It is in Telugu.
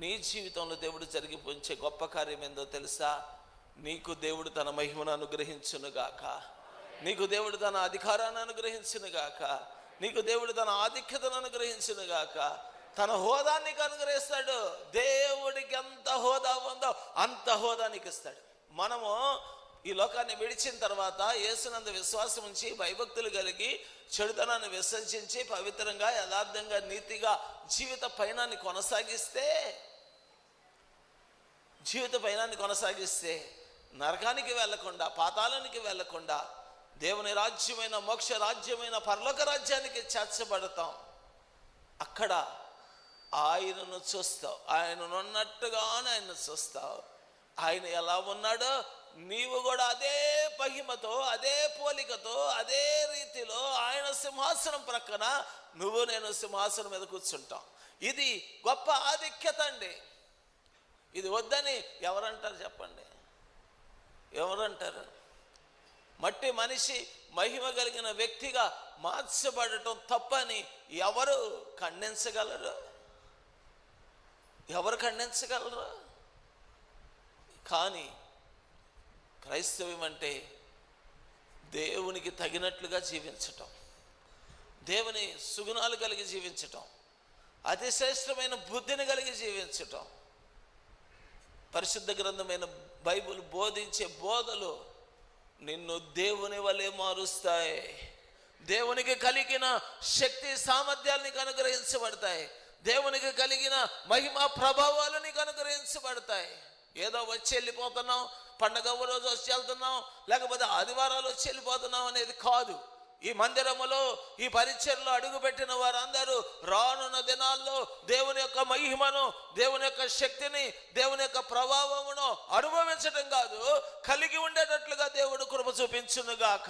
నీ జీవితంలో దేవుడు జరిగిపోయించే గొప్ప కార్యం ఏందో తెలుసా? నీకు దేవుడు తన మహిమను అనుగ్రహించునుగాక, నీకు దేవుడు తన అధికారాన్ని అనుగ్రహించునుగాక, నీకు దేవుడు తన ఆధిక్యతను అనుగ్రహించునుగాక, తన హోదా నీకు అనుగ్రహిస్తాడు. దేవుడికి ఎంత హోదా ఉందో అంత హోదా నీకు ఇస్తాడు. మనము ఈ లోకాన్ని విడిచిన తర్వాత యేసునందు విశ్వాసం ఉంచి భయభక్తులు కలిగి చెడుతనాన్ని విసర్జించి పవిత్రంగా యథార్థంగా నీతిగా జీవిత పయనాన్ని కొనసాగిస్తే నరకానికి వెళ్లకుండా, పాతాళానికి వెళ్లకుండా దేవుని రాజ్యమైన మోక్ష రాజ్యమైన పరలోక రాజ్యానికి చేర్చబడతాం. అక్కడ ఆయనను చూస్తావు, ఆయనను ఉన్నట్టుగానే ఆయనను చూస్తావు. ఆయన ఎలా ఉన్నాడో నీవు కూడా అదే మహిమతో, అదే పోలికతో, అదే రీతిలో ఆయన సింహాసనం ప్రక్కన నువ్వు నేను సింహాసనం మీద కూర్చుంటాం. ఇది గొప్ప ఆధిక్యత అండి. ఇది వద్దని ఎవరంటారు చెప్పండి? ఎవరంటారు? మట్టి మనిషి మహిమ కలిగిన వ్యక్తిగా మార్చబడటం తప్పని ఎవరు ఖండించగలరు? కానీ క్రైస్తవ్యం అంటే దేవునికి తగినట్లుగా జీవించటం, దేవుని సుగుణాలు కలిగి జీవించటం, అతిశ్రేష్టమైన బుద్ధిని కలిగి జీవించటం. పరిశుద్ధ గ్రంథమైన బైబిల్ బోధించే బోధలు నిన్ను దేవుని వలె మారుస్తాయి. దేవునికి కలిగిన శక్తి సామర్థ్యాలు నీకు అనుగ్రహించబడతాయి. దేవునికి కలిగిన మహిమా ప్రభావాలు నీకు అనుగ్రహించబడతాయి. ఏదో వచ్చి వెళ్ళిపోతున్నాం, పండగ రోజు వచ్చి వెళ్తున్నాం, లేకపోతే ఆదివారాలు వచ్చి వెళ్ళిపోతున్నాం అనేది కాదు. ఈ మందిరములో ఈ పరిచర్లో అడుగుపెట్టిన వారందరూ రానున్న దినాల్లో దేవుని యొక్క మహిమను, దేవుని యొక్క శక్తిని, దేవుని యొక్క ప్రభావమును అనుభవించడం కాదు, కలిగి ఉండేటట్లుగా దేవుడు కృప చూపించునుగాక.